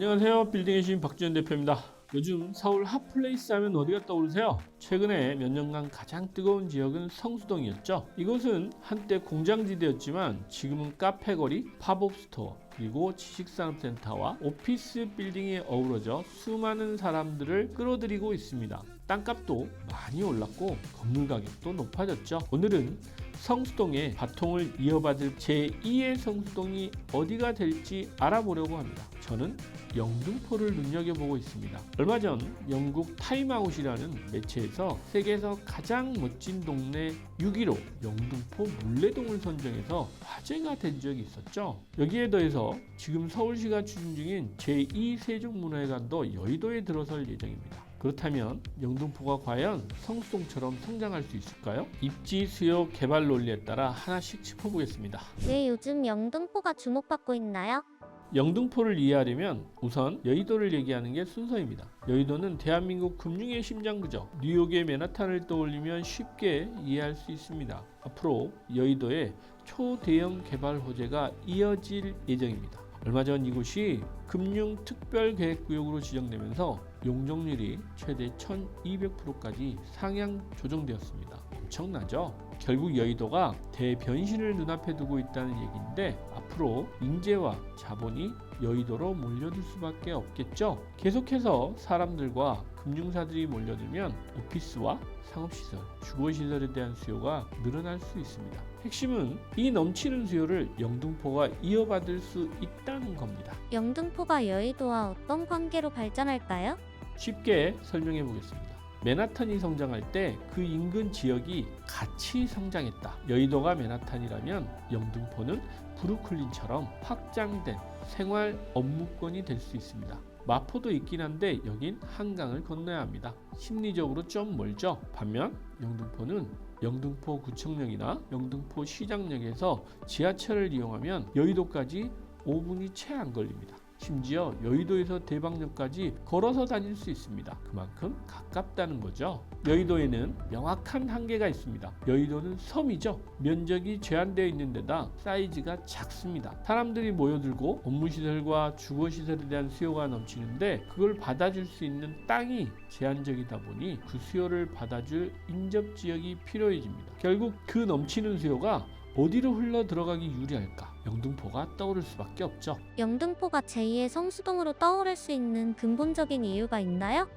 안녕하세요. 빌딩의 신 박지현 대표입니다. 요즘 서울 핫플레이스 하면 어디가 떠오르세요? 최근에 몇 년간 가장 뜨거운 지역은 성수동이었죠. 이곳은 한때 공장지대였지만 지금은 카페거리, 팝업 스토어, 그리고 지식산업센터와 오피스 빌딩이 어우러져 수많은 사람들을 끌어들이고 있습니다. 땅값도 많이 올랐고 건물 가격도 높아졌죠. 오늘은 성수동의 바통을 이어받을 제2의 성수동이 어디가 될지 알아보려고 합니다. 저는 영등포를 눈여겨보고 있습니다. 얼마 전 영국 타임아웃이라는 매체에서 세계에서 가장 멋진 동네 6위로 영등포 물레동을 선정해서 화제가 된 적이 있었죠. 여기에 더해서 지금 서울시가 추진 중인 제2 세종문화회관도 여의도에 들어설 예정입니다. 그렇다면 영등포가 과연 성수동처럼 성장할 수 있을까요? 입지, 수요, 개발 논리에 따라 하나씩 짚어보겠습니다. 왜 요즘 영등포가 주목받고 있나요? 영등포를 이해하려면 우선 여의도를 얘기하는 게 순서입니다. 여의도는 대한민국 금융의 심장부죠. 뉴욕의 맨하탄을 떠올리면 쉽게 이해할 수 있습니다. 앞으로 여의도에 초대형 개발 호재가 이어질 예정입니다. 얼마 전 이곳이 금융특별계획구역으로 지정되면서 용적률이 최대 1200%까지 상향 조정되었습니다. 엄청나죠? 결국 여의도가 대변신을 눈앞에 두고 있다는 얘기인데 앞으로 인재와 자본이 여의도로 몰려들 수밖에 없겠죠. 계속해서 사람들과 금융사들이 몰려들면 오피스와 상업시설, 주거시설에 대한 수요가 늘어날 수 있습니다. 핵심은 이 넘치는 수요를 영등포가 이어받을 수 있다는 겁니다. 영등포가 여의도와 어떤 관계로 발전할까요? 쉽게 설명해 보겠습니다. 맨하탄이 성장할 때 그 인근 지역이 같이 성장했다. 여의도가 맨하탄이라면 영등포는 브루클린처럼 확장된 생활 업무권이 될 수 있습니다. 마포도 있긴 한데 여긴 한강을 건너야 합니다. 심리적으로 좀 멀죠. 반면 영등포는 영등포구청역이나 영등포시장역에서 지하철을 이용하면 여의도까지 5분이 채 안 걸립니다. 심지어 여의도에서 대방역까지 걸어서 다닐 수 있습니다. 그만큼 가깝다는 거죠. 여의도에는 명확한 한계가 있습니다. 여의도는 섬이죠. 면적이 제한되어 있는 데다 사이즈가 작습니다. 사람들이 모여들고 업무시설과 주거시설에 대한 수요가 넘치는데 그걸 받아줄 수 있는 땅이 제한적이다 보니 그 수요를 받아줄 인접지역이 필요해집니다. 결국 그 넘치는 수요가 어디로 흘러 들어가기 유리할까? 영등포가 떠오를 수밖에 없죠. 영등포가 제2의 성수동으로 떠오를 수 있는 근본적인 이유가 있나요?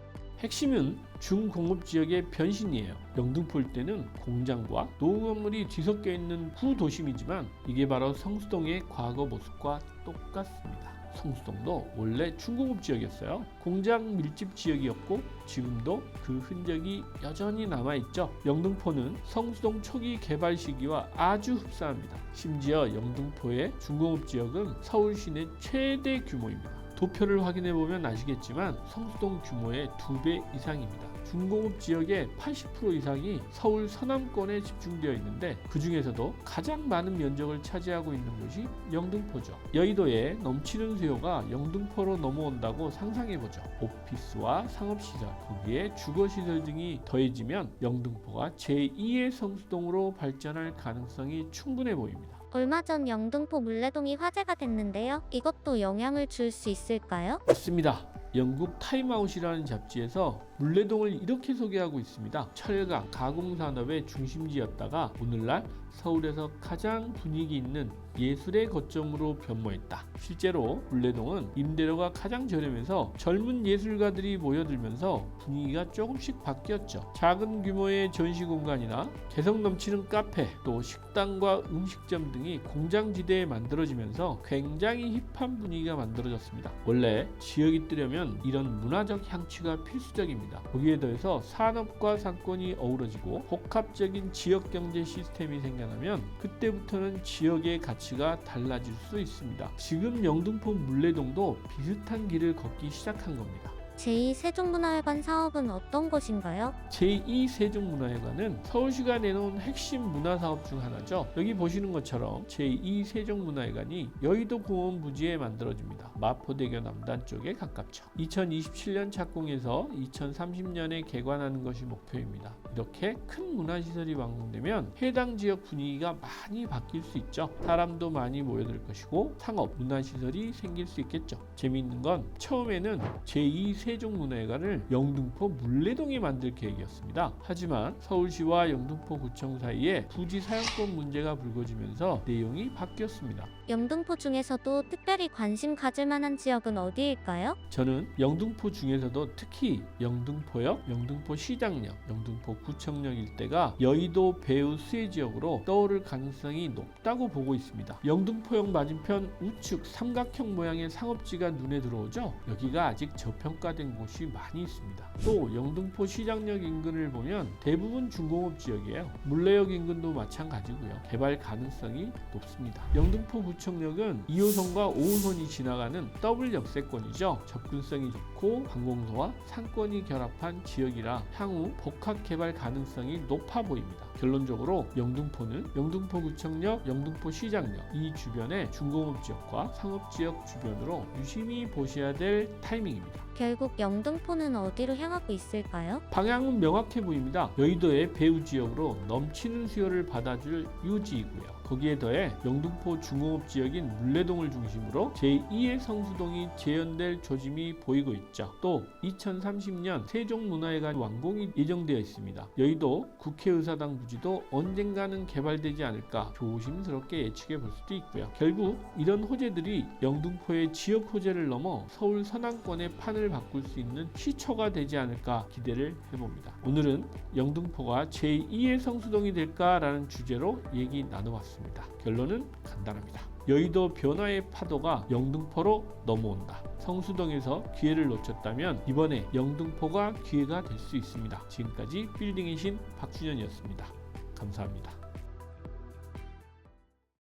핵심은 중공업 지역의 변신이에요. 영등포일 때는 공장과 노후 건물이 뒤섞여 있는 후도심이지만 이게 바로 성수동의 과거 모습과 똑같습니다. 성수동도 원래 중공업 지역이었어요. 공장 밀집 지역이었고 지금도 그 흔적이 여전히 남아있죠. 영등포는 성수동 초기 개발 시기와 아주 흡사합니다. 심지어 영등포의 중공업 지역은 서울 시내 최대 규모입니다. 도표를 확인해 보면 아시겠지만 성수동 규모의 2배 이상입니다. 중공업 지역의 80% 이상이 서울 서남권에 집중되어 있는데 그 중에서도 가장 많은 면적을 차지하고 있는 곳이 영등포죠. 여의도에 넘치는 수요가 영등포로 넘어온다고 상상해보죠. 오피스와 상업시설, 거기에 주거시설 등이 더해지면 영등포가 제2의 성수동으로 발전할 가능성이 충분해 보입니다. 얼마 전 영등포 물레동이 화제가 됐는데요. 이것도 영향을 줄 수 있을까요? 맞습니다. 영국 타임아웃이라는 잡지에서 물레동을 이렇게 소개하고 있습니다. 철강, 가공산업의 중심지였다가 오늘날 서울에서 가장 분위기 있는 예술의 거점으로 변모했다. 실제로 물레동은 임대료가 가장 저렴해서 젊은 예술가들이 모여들면서 분위기가 조금씩 바뀌었죠. 작은 규모의 전시 공간이나 개성 넘치는 카페, 또 식당과 음식점 등이 공장지대에 만들어지면서 굉장히 힙한 분위기가 만들어졌습니다. 원래 지역이 뜨려면 이런 문화적 향취가 필수적입니다. 거기에 더해서 산업과 상권이 어우러지고 복합적인 지역 경제 시스템이 생겨나면 그때부터는 지역의 가치가 달라질 수 있습니다. 지금 영등포 물레동도 비슷한 길을 걷기 시작한 겁니다. 제2세종문화회관 사업은 어떤 것인가요? 제2세종문화회관은 서울시가 내놓은 핵심 문화사업 중 하나죠. 여기 보시는 것처럼 제2세종문화회관이 여의도 공원 부지에 만들어집니다. 마포대교 남단 쪽에 가깝죠. 2027년 착공해서 2030년에 개관하는 것이 목표입니다. 이렇게 큰 문화시설이 완공되면 해당 지역 분위기가 많이 바뀔 수 있죠. 사람도 많이 모여들 것이고 상업, 문화시설이 생길 수 있겠죠. 재미있는 건 처음에는 제2세종문화회관을 영등포 물레동에 만들 계획이었습니다. 하지만 서울시와 영등포구청 사이에 부지 사용권 문제가 불거지면서 내용이 바뀌었습니다. 영등포 중에서도 특별히 관심 가질 만한 지역은 어디일까요? 저는 영등포 중에서도 특히 영등포역, 영등포시장역, 영등포구청역 일대가 여의도 배후 수혜 지역으로 떠오를 가능성이 높다고 보고 있습니다. 영등포역 맞은편 우측 삼각형 모양의 상업지가 눈에 들어오죠. 여기가 아직 저평가된 곳이 많이 있습니다. 또 영등포 시장역 인근을 보면 대부분 중공업 지역이에요. 물레역 인근도 마찬가지고요. 개발 가능성이 높습니다. 영등포 구청역은 2호선과 5호선이 지나가는 더블 역세권이죠. 접근성이 좋고 관공서와 상권이 결합한 지역이라 향후 복합 개발 가능성이 높아 보입니다. 결론적으로 영등포는 영등포구청역, 영등포시장역 이 주변의 중공업 지역과 상업 지역 주변으로 유심히 보셔야 될 타이밍입니다. 결국 영등포는 어디로 향하고 있을까요? 방향은 명확해 보입니다. 여의도의 배후 지역으로 넘치는 수요를 받아줄 유지이고요. 거기에 더해 영등포 중공업 지역인 물레동을 중심으로 제2의 성수동이 재현될 조짐이 보이고 있죠. 또 2030년 세종문화회관 완공이 예정되어 있습니다. 여의도 국회의사당 부지도 언젠가는 개발되지 않을까 조심스럽게 예측해 볼 수도 있고요. 결국 이런 호재들이 영등포의 지역 호재를 넘어 서울 서남권의 판을 바꿀 수 있는 시초가 되지 않을까 기대를 해봅니다. 오늘은 영등포가 제2의 성수동이 될까라는 주제로 얘기 나눠봤습니다. 결론은 간단합니다. 여의도 변화의 파도가 영등포로 넘어온다. 성수동에서 기회를 놓쳤다면 이번에 영등포가 기회가 될 수 있습니다. 지금까지 빌딩의 신 박준현이었습니다. 감사합니다.